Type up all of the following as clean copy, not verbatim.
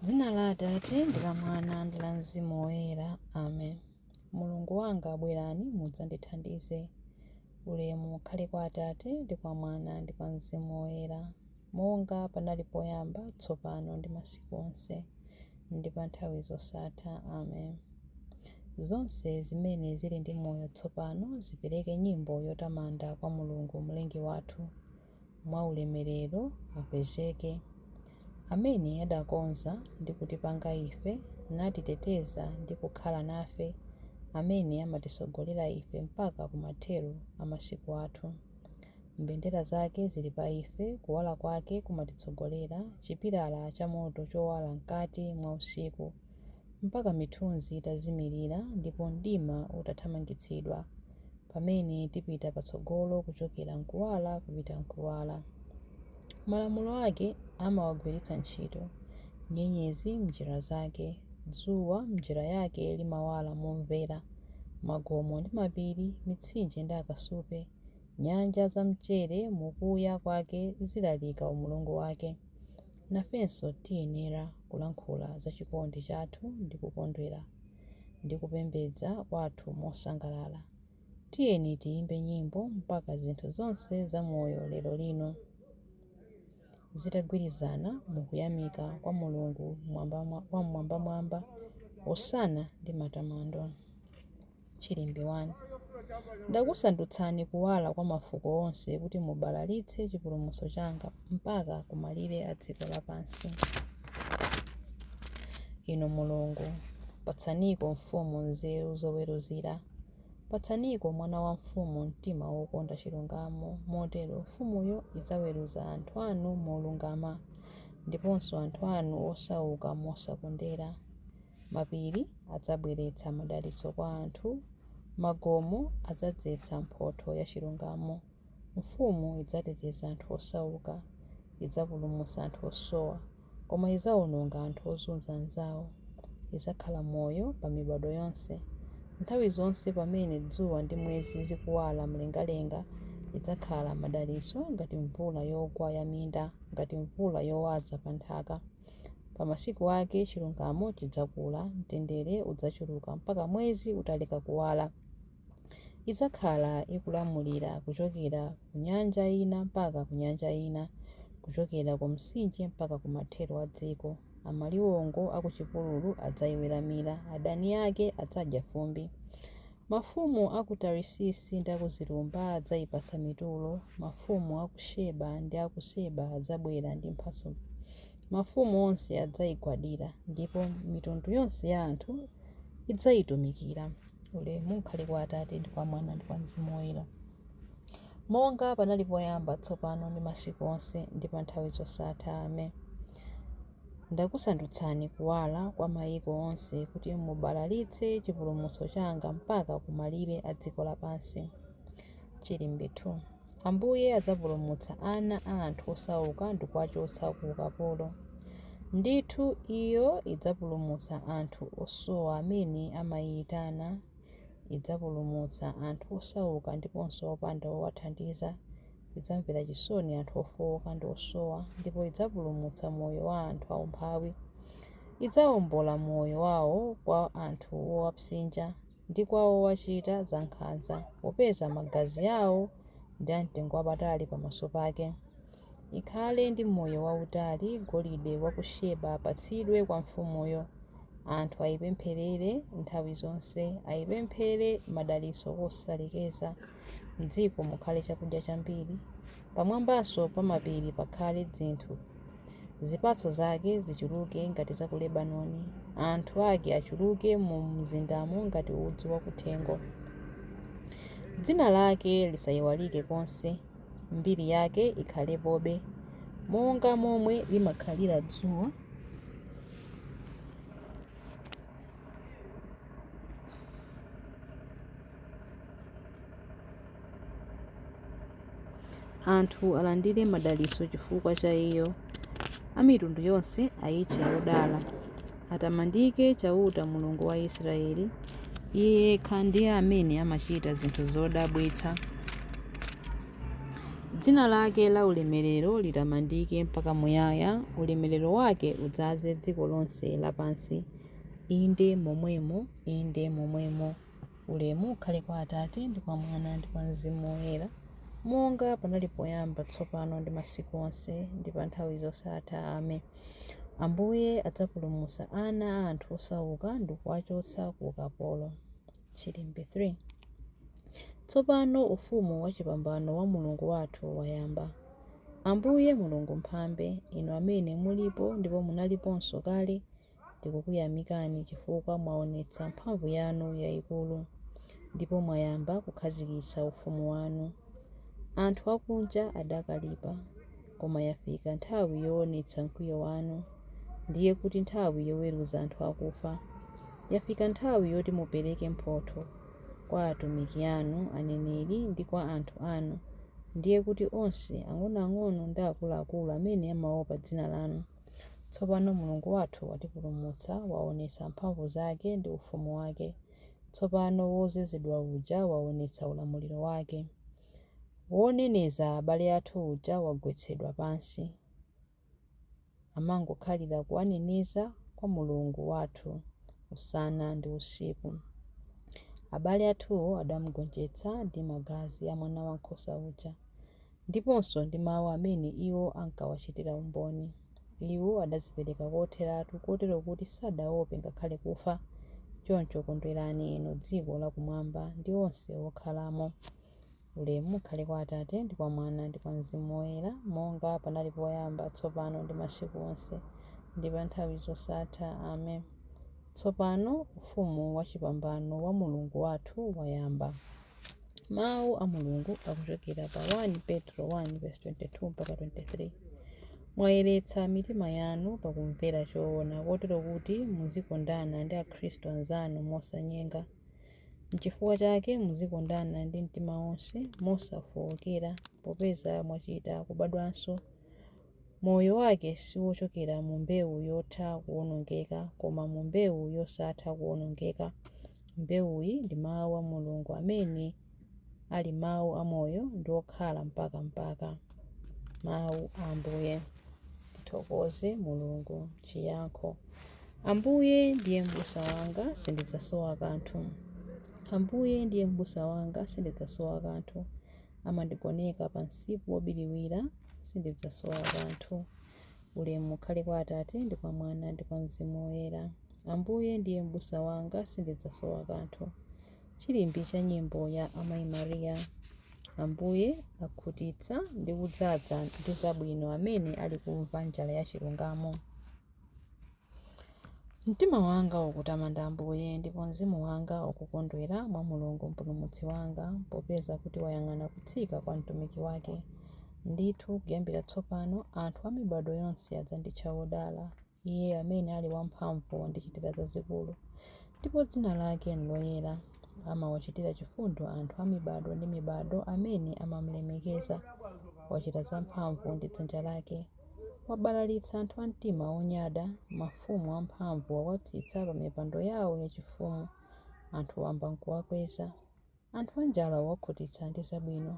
Dzina la Atate ndi la Mwana ndi la Mzimu Woyera. Amen. Mulungu wanga bwerani mudzandithandize. Ulemu ukhale kwa Atate ndi kwa Mwana ndi kwa Mzimu Woyera, monga panali poyamba, tsopano ndi masiku onse, ndi pa nthawi zosatha. Amen. Zonse zimene zili ndi moyo tsopano zipereke nyimbo yotamanda kwa Mulungu mlengi wathu, mwa ulemerero apezeke. Amene adakonza ndi kutipanga ife, natiteteza ndi kukhala nafe, amene amatisogolera ife mpaka kumathero a masiku athu. Mbendera zake zili pa ife, kuwala kwake kumatitsogolera, chipilala cha moto chowala mkati mwa usiku, mpaka mithunzi itazimirira ndipo mdima utathamangitsidwa, pamene tipita patsogolo kuchokera mkuwala kupita mkuwala. Malamulo ake amawagwiritsa ntchito, nyenyezi m'njira zake, dzuwa m'njira yake limawala momvera, magomo ndi mapiri, mitsinje ndi akasupe, nyanja zamchere mukuya kwake zilalika umulungu wake. Nafenso tiyenera kulankhula za chikondi chathu ndi kukondwera ndi kupembedza kwathu mosangalala. Tiyeni tiyimbe nyimbo mpaka zinthu zonse za moyo lero lino zitagwirizana mukuyamika kwa Mulungu wamwambamwamba, osana ndi matamando. Chilimbi 1. Ndakusandutsani kuwala kwa mafuko onse kuti mubalalitse chipulumutso changa mpaka kumalire a dziko lapansi. Inu Mulungu, patsaniko mfumu nzeru zoweruzira, patsaniko mwana wa mfumu mtima wokonda chilungamo, motero mfumuyo idzaweruza anthu anu molungama, ndiponso anthu anu osauka mosakondera. Mapiri adzabweretsa madalitso kwa anthu, magomo adzadzetsa mphotho ya chilungamo. Mfumu idzateteza anthu osauka, idzapulumutsa anthu osowa, koma idzawononga anthu ozunza anzawo. Idzakhala moyo pa mibado yonse. Nthawi zonse pamene dzuwa ndi mwezi zikuwala mlengalenga, idzakhala madalitso ngati mvula yogwa ya minda, ngati mvula yowaza pa nthaka. Pa masiku ake chilungamo chidzakula, mtendere udzachuluka mpaka mwezi utaleka kuwala. Idzakhala ikulamulira kuchokera ku nyanja ina mpaka ku nyanja ina, kuchokera ku mtsinje mpaka ku mathero a dziko. Amaliwongo akuchipululu adzayiweramira, adani ake adzadya fumbi. Mafumu aku Tarisisi ndi aku Zilumba adzayipatsa mitulo, mafumu aku Seba ndi aku Seba adzabwera ndi mphatso. Mafumu onse adzayigwadira, ndipo mitundu yonse ya anthu idzayitumikira. Ulemu ukhale kwa Atate ndi kwa Mwana ndi kwa Mzimu Woyera, monga panali poyamba, tsopano ndi masiku onse, ndi pa nthawi zosatha. Amen. Ndakusandutsani kuwala kwa mayiko onse kuti mubalalitse chipulumutso changa mpaka kumalire a dziko lapansi. Chilimbi 2. Ambuye adzapulumutsa ana a anthu osauka ndi kuwachotsa ku ukapolo. Ndithu iyo idzapulumutsa anthu osowa amene amayitana, idzapulumutsa anthu osauka ndiponso opanda owathandiza. Idzamvera chisoni anthu ofowoka ndi osowa, ndipo idzapulumutsa moyo wa anthu aumphawi. Idzawombola moyo wawo kwa anthu owapsinja ndi kwa owachita zankhanza, popeza magazi awo ndi amtengo wapatali pamaso pake. Ikhale ndi moyo wautali golide wa ku Seba apatsidwe kwa mfumuyo. Anthu ayipempherere nthawi zonse, ayipemphere madalitso osalekeza. M'dziko mukhale chakudya chambiri, pamwambanso pa mapiri pakhale zinthu. Zipatso zake zichuluke ngati za ku Lebanoni, anthu ake achuluke mu mzindamo ngati udzu wakuthengo. Dzina lake lisayiwalike konse, mbiri yake ikhalepobe, monga momwe limakhalira dzuwa. Anthu alandire madalitso chifukwa cha iyo, a mitundu yonse ayitche odala. Atamandike chauta Mulungu wa Israeli, iye yekha ndiye amene amachita zinthu zodabwitsa. Dzina lake la ulemerero litamandike mpaka muyaya, ulemerero wake udzaze dziko lonse lapansi. Inde momwemo, inde momwemo. Ulemu ukhale kwa Atate ndi kwa Mwana ndi kwa Mzimu Woyera, monga panali poyamba, tsopano ndi masiku onse ndi pa nthawi zosatha. Amen. Ambuye adzapulumutsa ana a anthu osauka ndi kuwachotsa ku ukapolo. Chilimbe 3. Tsopano ufumu wachipambano wa Mulungu wathu wayamba. Ambuye Mulungu mphambe, inu amene mulipo ndipo munaliponso kale, tikukuyamikani chifukwa mwaonetsa mphamvu yanu yayikulu ndipo mwayamba kukhazikitsa ufumu wanu. Anthu akunja adakalipa, koma yafika nthawi yoonetsa mkwiyo wanu, ndiye kuti nthawi yoweruza anthu akufa. Yafika nthawi yoti mupereke mphotho kwa atumiki anu aneneri ndi kwa anthu anu, ndiye kuti onse ang'onoang'ono ndi akuluakulu amene amaopa dzina lanu. Tsopano Mulungu wathu watipulumutsa, waonetsa mphamvu zake ndi ufumu wake. Tsopano wozezedwa uja waonetsa ulamuliro wake. Woneneza abale athu uja wagwetsedwa pansi. Amangokhalira kuwaneneza kwa Mulungu wathu usana ndi usiku. Abale athuwo adamugonjetsa ndi magazi a mwana wankhosa uja, ndiponso ndi mawu amene iwo ankawachitira umboni. Iwo adadzipereka kotheratu, kotero kuti sadaope ngakhale kufa. Choncho kondwerani inu dziko lakumwamba ndi onse okhalamo. Ulemu ukhale kwa Atate ndi kwa Mwana ndi kwa Mzimu Woyera, monga panali poyamba, tsopano ndi masiku onse ndi pa nthawi zosatha. Amen. Tsopano ufumu wachipambano wa Mulungu wathu wayamba. Mawu a Mulungu akuchokera pa 1 Petro 1:22 mpaka 23. Mwayeretsa mitima yanu pakumvera choona, kotero kuti muzikondana ndi akhristu anzanu mosanyenga. N'chifukwa chake muzikondana ndi mtima wonse mosafookera, popeza mwachita kubadwanso. Moyo wake siwochokera mu mbewu yotha kuwonongeka, koma mu mbewu yosatha kuwonongeka. Mbewuyi ndi mawu a Mulungu amene ali mawu amoyo ndi okhala mpaka. Mawu a Ambuye. Tithokoze Mulungu. Chiyankho: Ambuye ndiye m'busa wanga, sindidzasowa kanthu. Ambuye ndiye m'busa wanga, sindidzasowa kanthu. Amandigoneka pa msipu wobiriwira, sindidzasowa kanthu. Ulemu ukhale kwa Atate ndi kwa Mwana ndi kwa Mzimu Woyera. Ambuye ndiye m'busa wanga, sindidzasowa kanthu. Chilimbi cha nyimbo ya Amayi Mariya. Ambuye akhutitsa ndi kudzaza ndi zabwino amene ali kumva njala ya chilungamo. Mtima wanga ukutamanda Ambuye, ndipo mzimu wanga ukukondwera mwa Mulungu mpulumutsi wanga, popeza kuti wayang'ana kutsika kwa mtumiki wake. Ndithu kuyambira tsopano anthu a mibado yonse adzanditcha wodala. Iye amene ali wamphamvu wandichitira zazikulu, ndipo dzina lake ndiloyera. Amawachitira chifundo anthu a mibado ndi mibado amene amamulemekeza. Wachita zamphamvu ndi dzanja lake. Wabalalitsa anthu a mtima onyada, mafumu amphamvu wawatsitsa pa mipando yawo yachifumu. Anthu wamba nkuwakweza. Anthu anjala wakhutitsa ndi zabwino.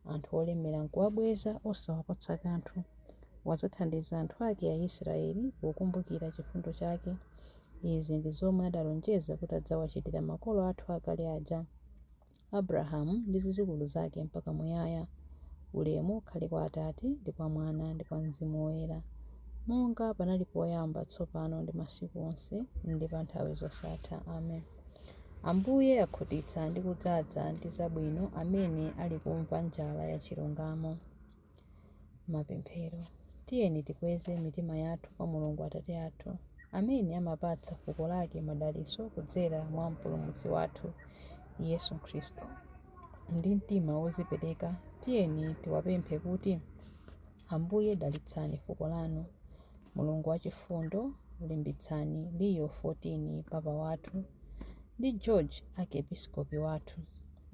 Anthu olemera nkuwabweza osawapatsa kanthu. Wadzathandiza anthu ake a Israeli pokumbukira chifundo chake. Izi ndi zomwe adalonjeza kuti adzawachitira makolo athu akale aja, Abrahamu ndi zidzukulu zake mpaka muyaya. Ulemu ukhale kwa Atate ndi kwa Mwana ndi kwa Mzimu Woyera, monga panali poyamba, tsopano ndi masiku onse ndi pa nthawi zosatha. Amen. Ambuye akhutitsa ndi kudzaza ndi zabwino amene ali kumva njala ya chilungamo. Mapemphero. Tiyeni tikweze mitima yathu kwa Mulungu Atate athu, amene amapatsa fuko lake madalitso kudzera mwa mpulumutsi wathu Yesu Khristu. Ndi mtima wodzipereka tiyeni tiwapemphe kuti: Ambuye dalitsani fuko lanu. Mulungu wachifundo, limbitsani Leo 14 papa wathu ndi George archiepiscopi wathu.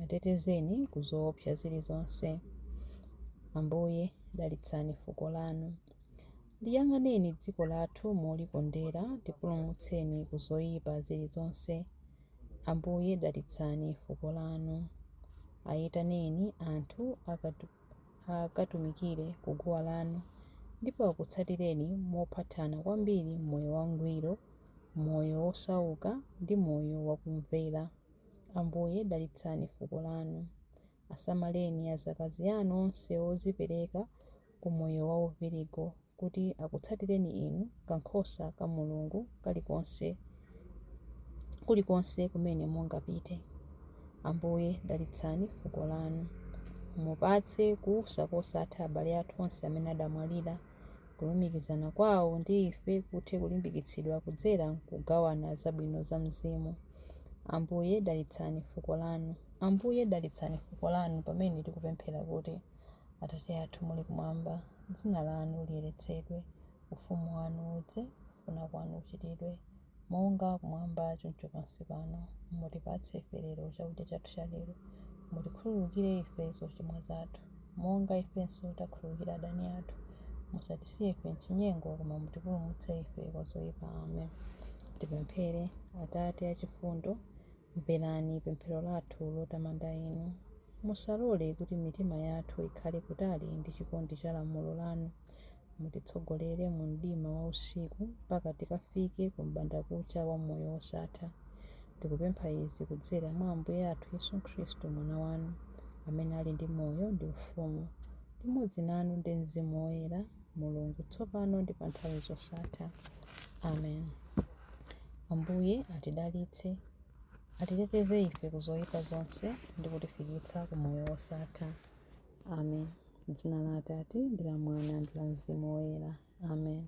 Atetezeni ku zoopsa zilizonse. Ambuye dalitsani fuko lanu. Liyang'aneni dziko lathu molikondera, tipulumutseni ku zoyipa zilizonse. Ambuye dalitsani fuko lanu. Ayitaneni anthu akatumikire ku guwa lanu, ndipo akutsatireni mopatana kwambiri moyo wangwiro, moyo wosauka ndi moyo wakumvera. Ambuye dalitsani fuko lanu. Asamaleni azakazi anu onse ozipereka ku moyo wauvirigo, kuti akutsatireni inu kankhosa ka Mulungu kulikonse kumene mungapite. Ambuye dalitsani fuko lanu. Mupatse kuusa kosatha abale athu onse amene adamwalira, kulumikizana kwawo ndi ife kuthe kulimbikitsidwa kudzera kugawana zabwino za mzimu. Ambuye dalitsani fuko lanu. Ambuye dalitsani fuko lanu pamene tikupemphera kuti: Atate athu muli kumwamba, dzina lanu liyeretsedwe, ufumu wanu udze, kufuna kwanu kuchitidwe, monga kumwamba choncho pansi pano. Mutipatse ife lero chakudya chathu cha lero. Mutikhululukire ife zochimwa zathu, monga ifenso takhululukira adani athu. Musatisiye ife mchinyengo, koma mutipulumutse ife kwa zoyipa. Amen. Tipemphere. Atate achifundo, mverani pemphero lathu lotamanda inu. Musalole kuti mitima yathu ikhale kutali ndi chikondi cha lamulo lanu. Mutitsogolere mu mdima wa usiku mpaka tikafike ku mbandakucha wa moyo wosatha. Tikupempha izi kudzera mwa Ambuye athu Yesu Khristu, mwana wanu, amene ali ndi moyo ndi ufumu limodzi nanu ndi Mzimu Woyera, Mulungu tsopano ndi pa nthawi zosatha. Amen. Ambuye atidalitse, atiteteze ife ku zoyipa zonse ndi kutifikitsa ku moyo wosatha. Amen. M'dzina la Atate ndi la Mwana ndi la Mzimu Woyera. Amen.